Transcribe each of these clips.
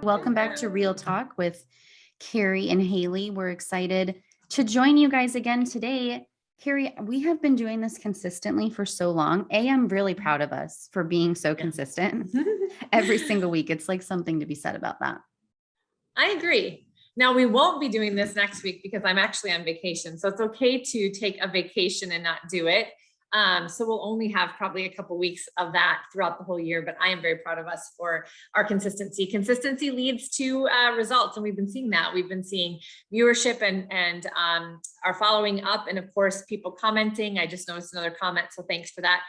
Welcome back to Real Talk with Cari and Haley. We're excited to join you guys again today. Cari, we have been doing this consistently for so long. I'm really proud of us for being so consistent every single week. It's like something to be said about that. I agree. Now, we won't be doing this next week because I'm actually on vacation. So it's okay to take a vacation and not do it. So we'll only have probably a couple weeks of that throughout the whole year, but I am very proud of us for our consistency. Consistency leads to results, and we've been seeing that. We've been seeing viewership and our following up, and of course, people commenting. I just noticed another comment, so thanks for that.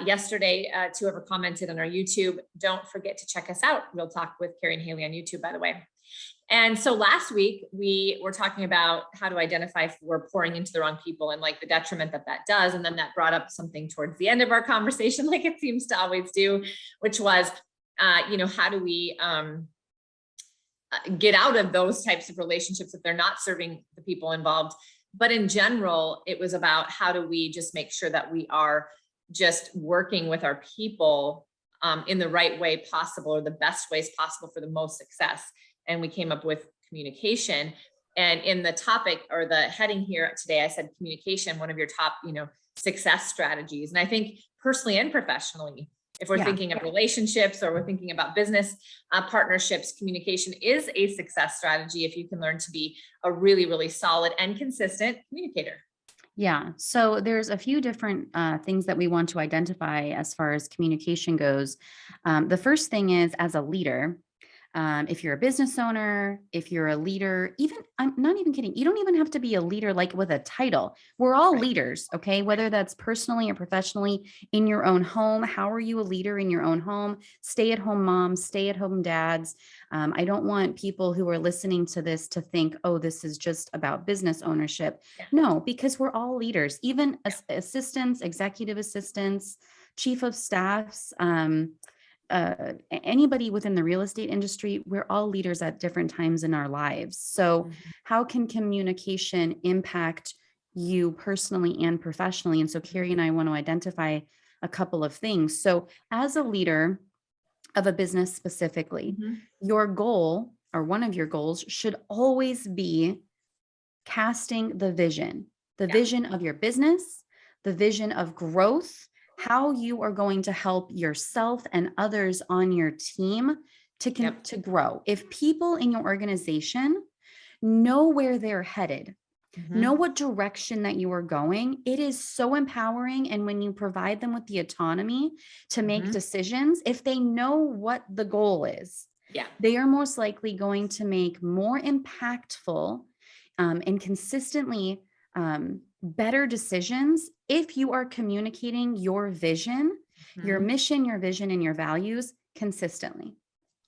Yesterday, to whoever commented on our YouTube, don't forget to check us out. Real Talk with Cari and Haley on YouTube, by the way. And so last week we were talking about how to identify if we're pouring into the wrong people and like the detriment that does. And then that brought up something towards the end of our conversation, like it seems to always do, which was, how do we get out of those types of relationships if they're not serving the people involved? But in general, it was about how do we just make sure that we are just working with our people in the right way possible, or the best ways possible for the most success. And we came up with communication. And in the topic or the heading here today, I said communication, one of your top, success strategies. And I think personally and professionally, if we're thinking of relationships or we're thinking about business partnerships, communication is a success strategy if you can learn to be a really, really solid and consistent communicator. Yeah. So there's a few different things that we want to identify as far as communication goes. The first thing is, as a leader, if you're a business owner, if you're a leader, I'm not even kidding. You don't even have to be a leader like with a title. We're all leaders, okay? Whether that's personally or professionally in your own home. How are you a leader in your own home? Stay-at-home moms, stay-at-home dads. I don't want people who are listening to this to think, oh, this is just about business ownership. Yeah. No, because we're all leaders, even assistants, executive assistants, chief of staffs, anybody within the real estate industry. We're all leaders at different times in our lives. So how can communication impact you personally and professionally? And so Cari and I want to identify a couple of things. So as a leader of a business specifically, your goal, or one of your goals, should always be casting the vision of your business, the vision of growth, how you are going to help yourself and others on your team to grow. If people in your organization know where they're headed, know what direction that you are going, it is so empowering. And when you provide them with the autonomy to make decisions, if they know what the goal is, they are most likely going to make more impactful and consistently better decisions if you are communicating your vision, your mission, your vision, and your values consistently.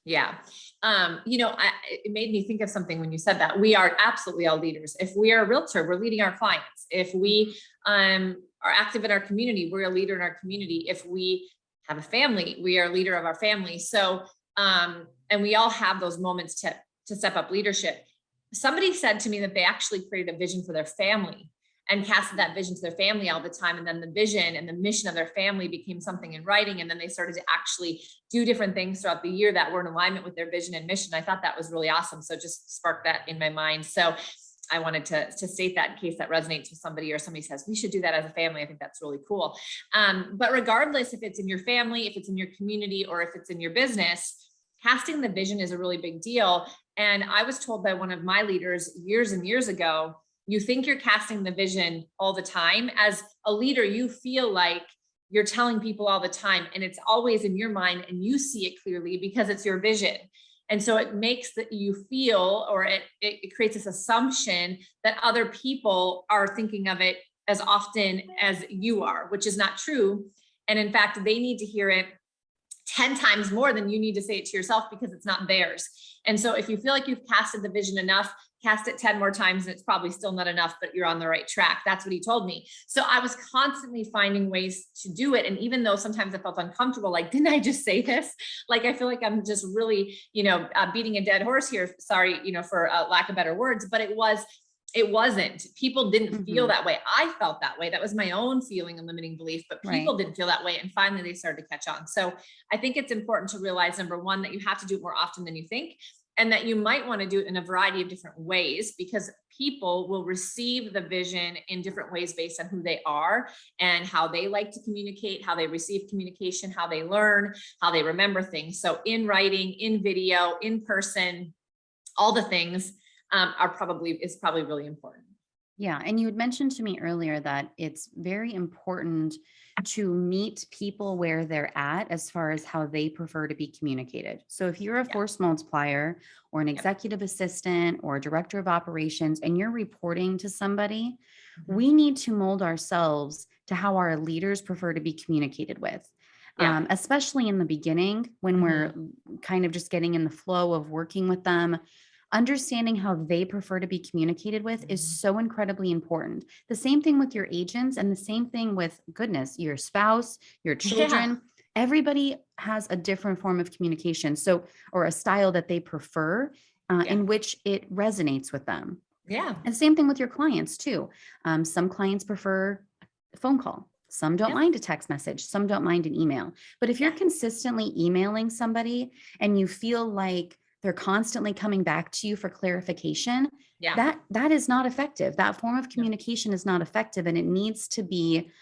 Yeah. It made me think of something when you said that. We are absolutely all leaders. If we are a realtor, we're leading our clients. If we are active in our community, we're a leader in our community. If we have a family, we are a leader of our family. So, and we all have those moments to step up leadership. Somebody said to me that they actually created a vision for their family and casted that vision to their family all the time. And then the vision and the mission of their family became something in writing. And then they started to actually do different things throughout the year that were in alignment with their vision and mission. I thought that was really awesome. So just sparked that in my mind. So I wanted to state that in case that resonates with somebody, or somebody says, we should do that as a family. I think that's really cool. But regardless, if it's in your family, if it's in your community, or if it's in your business, casting the vision is a really big deal. And I was told by one of my leaders years and years ago, you think you're casting the vision all the time. As a leader, you feel like you're telling people all the time, and it's always in your mind and you see it clearly because it's your vision. And so it makes that you feel, or it creates this assumption that other people are thinking of it as often as you are, which is not true. And in fact, they need to hear it 10 times more than you need to say it to yourself because it's not theirs. And so if you feel like you've casted the vision enough, cast it 10 more times and it's probably still not enough, but you're on the right track. That's what he told me. So I was constantly finding ways to do it. And even though sometimes I felt uncomfortable, like, didn't I just say this? Like, I feel like I'm just really, beating a dead horse here. Sorry, for lack of better words, but it wasn't. People didn't feel Mhm. that way. I felt that way. That was my own feeling and limiting belief, but Right. people didn't feel that way. And finally they started to catch on. So I think it's important to realize, number one, that you have to do it more often than you think, and that you might want to do it in a variety of different ways, because people will receive the vision in different ways based on who they are and how they like to communicate, how they receive communication, how they learn, how they remember things. So in writing, in video, in person, all the things is probably really important. Yeah. And you had mentioned to me earlier that it's very important to meet people where they're at as far as how they prefer to be communicated. So if you're a Yeah. force multiplier or an Yep. executive assistant or a director of operations and you're reporting to somebody, Mhm. we need to mold ourselves to how our leaders prefer to be communicated with. Yeah. Especially in the beginning when we're Mhm. kind of just getting in the flow of working with them. Understanding how they prefer to be communicated with is Mhm. so incredibly important. The same thing with your agents and the same thing with goodness, your spouse, your Yeah. children. Everybody has a different form of communication. So, or a style that they prefer Yeah. in which it resonates with them. Yeah. And same thing with your clients too. Some clients prefer a phone call. Some don't Yep. mind a text message. Some don't mind an email. But if you're Yeah. consistently emailing somebody and you feel like they're constantly coming back to you for clarification, Yeah. that is not effective. That form of No. communication is not effective, and it needs to be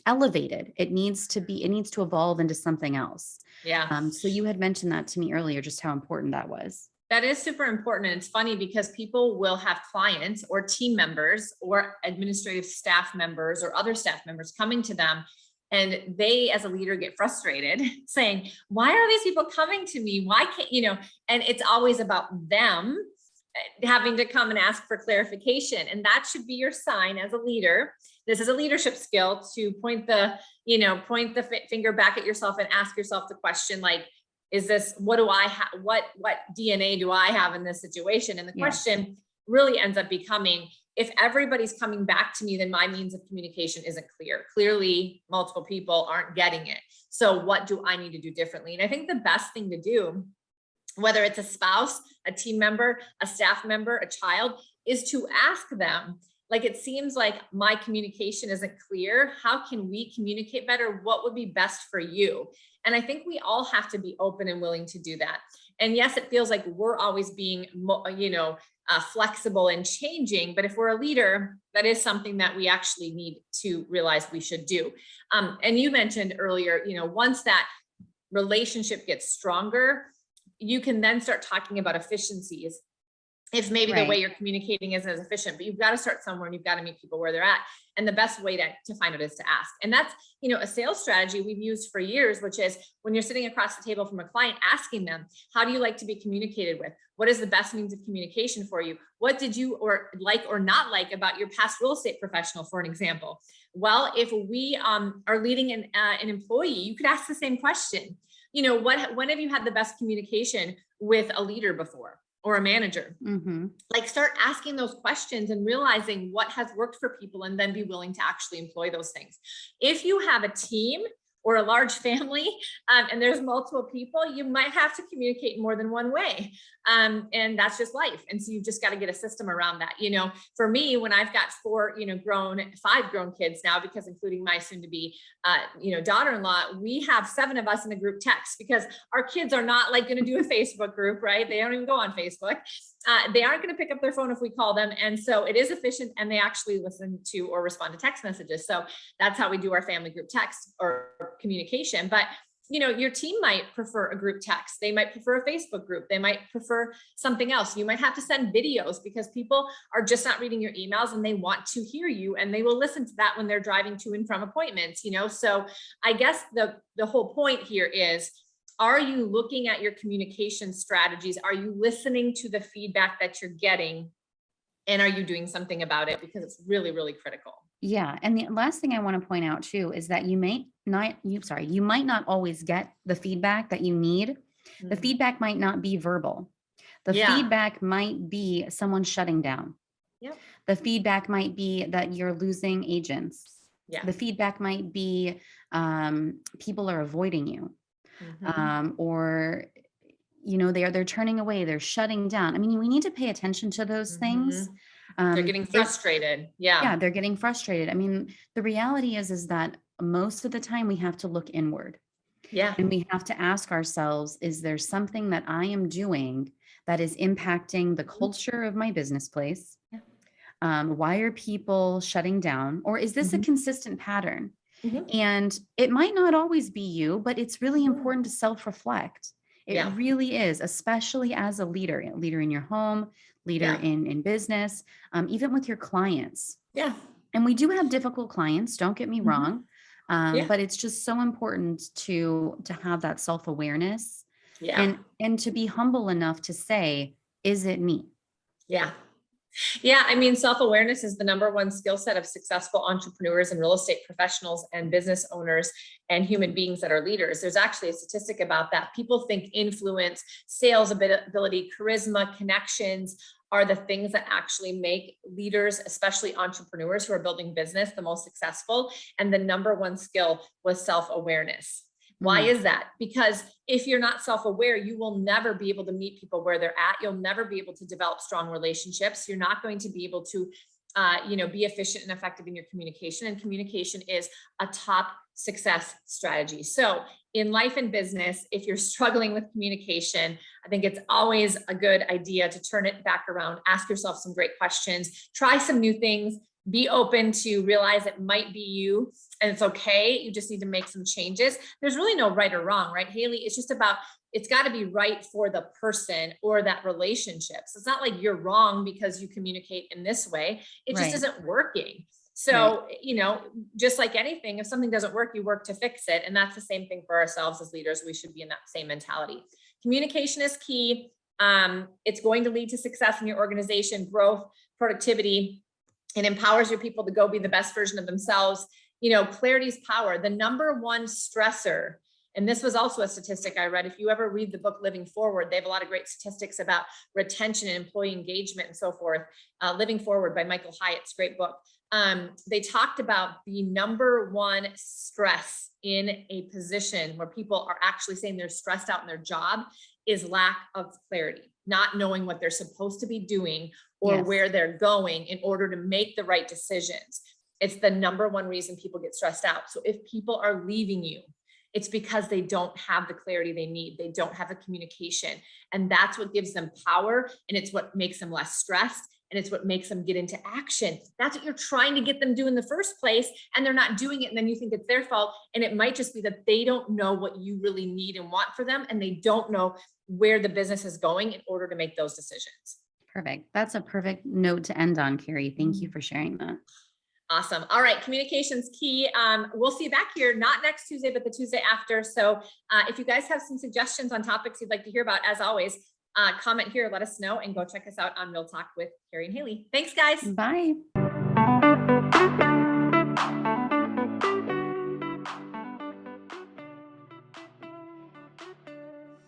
elevated. It needs to evolve into something else. Yeah. So you had mentioned that to me earlier, just how important that was. That is super important. And it's funny because people will have clients or team members or administrative staff members or other staff members coming to them. And they, as a leader, get frustrated saying, why are these people coming to me? Why can't, and it's always about them having to come and ask for clarification. And that should be your sign as a leader. This is a leadership skill to point the finger back at yourself and ask yourself the question, like, is this, what do I have, what DNA do I have in this situation? And the Yes. question really ends up becoming, if everybody's coming back to me, then my means of communication isn't clear. Clearly multiple people aren't getting it. So what do I need to do differently? And I think the best thing to do, whether it's a spouse, a team member, a staff member, a child, is to ask them, like, it seems like my communication isn't clear. How can we communicate better? What would be best for you? And I think we all have to be open and willing to do that. And yes, it feels like we're always being, flexible and changing. But if we're a leader, that is something that we actually need to realize we should do. And you mentioned earlier, once that relationship gets stronger, you can then start talking about efficiencies. If maybe the way Right. you're communicating isn't as efficient, but you've got to start somewhere and you've got to meet people where they're at. And the best way to find out is to ask. And that's, a sales strategy we've used for years, which is when you're sitting across the table from a client, asking them, how do you like to be communicated with? What is the best means of communication for you? What did you or not like about your past real estate professional, for an example? Well, if we are leading an employee, you could ask the same question. When have you had the best communication with a leader before, or a manager? Hmm. Like, start asking those questions and realizing what has worked for people, and then be willing to actually employ those things. If you have a team or a large family, and there's multiple people, you might have to communicate more than one way. And that's just life. And so you've just got to get a system around that. For me, when I've got five grown kids now, because including my soon to be, daughter-in-law, we have 7 of us in a group text, because our kids are not like going to do a Facebook group, right? They don't even go on Facebook. They aren't going to pick up their phone if we call them. And so it is efficient, and they actually listen to or respond to text messages. So that's how we do our family group text or communication. But your team might prefer a group text. They might prefer a Facebook group. They might prefer something else. You might have to send videos, because people are just not reading your emails, and they want to hear you, and they will listen to that when they're driving to and from appointments. So I guess the whole point here is, are you looking at your communication strategies? Are you listening to the feedback that you're getting? And are you doing something about it? Because it's really, really critical. Yeah. And the last thing I want to point out too is that you might not always get the feedback that you need. The Mm. feedback might not be verbal. The Yeah. feedback might be someone shutting down. Yep. The feedback might be that you're losing agents. Yeah. The feedback might be people are avoiding you, Mm-hmm. or they're turning away, they're shutting down. I mean, we need to pay attention to those things. Mm-hmm. They're getting frustrated. Yeah, they're getting frustrated. I mean, the reality is that most of the time we have to look inward. Yeah. And we have to ask ourselves, is there something that I am doing that is impacting the culture of my business place? Yeah. Why are people shutting down? Or is this a consistent pattern? Mhm. And it might not always be you, but it's really important to self-reflect. It Yeah. really is, especially as a leader in your home, leader Yeah. in business, even with your clients. Yeah. And we do have difficult clients, don't get me Mhm. wrong. Yeah. But it's just so important to have that self-awareness Yeah. and to be humble enough to say, is it me? Yeah. Yeah, I mean, self-awareness is the number one skill set of successful entrepreneurs and real estate professionals and business owners and human beings that are leaders. There's actually a statistic about that. People think influence, sales ability, charisma, connections are the things that actually make leaders, especially entrepreneurs who are building business, the most successful. And the number one skill was self-awareness. Why Mhm. is that? Because if you're not self-aware, you will never be able to meet people where they're at. You'll never be able to develop strong relationships. You're not going to be able to, be efficient and effective in your communication. And communication is a top success strategy. So in life and business, if you're struggling with communication, I think it's always a good idea to turn it back around, ask yourself some great questions, try some new things, be open to realize it might be you and it's okay. You just need to make some changes. There's really no right or wrong, right, Haley? It's just about, it's got to be right for the person or that relationship. So it's not like you're wrong because you communicate in this way. It just Right. isn't working. Right. So, just like anything, if something doesn't work, you work to fix it. And that's the same thing for ourselves as leaders. We should be in that same mentality. Communication is key. It's going to lead to success in your organization, growth, productivity. It empowers your people to go be the best version of themselves. Clarity is power. The number one stressor, and this was also a statistic I read. If you ever read the book Living Forward, they have a lot of great statistics about retention and employee engagement and so forth. Living Forward by Michael Hyatt's great book. They talked about the number one stress in a position where people are actually saying they're stressed out in their job is lack of clarity, not knowing what they're supposed to be doing or Yes. where they're going in order to make the right decisions. It's the number one reason people get stressed out. So if people are leaving you, it's because they don't have the clarity they need. They don't have the communication. And that's what gives them power. And it's what makes them less stressed. And it's what makes them get into action. That's what you're trying to get them to do in the first place. And they're not doing it. And then you think it's their fault. And it might just be that they don't know what you really need and want for them. And they don't know where the business is going in order to make those decisions. Perfect. That's a perfect note to end on, Cari. Thank you for sharing that. Awesome. All right. Communication's key. We'll see you back here, not next Tuesday, but the Tuesday after. So if you guys have some suggestions on topics you'd like to hear about, as always, comment here, let us know, and go check us out on Real Talk with Cari and Haley. Thanks, guys. Bye.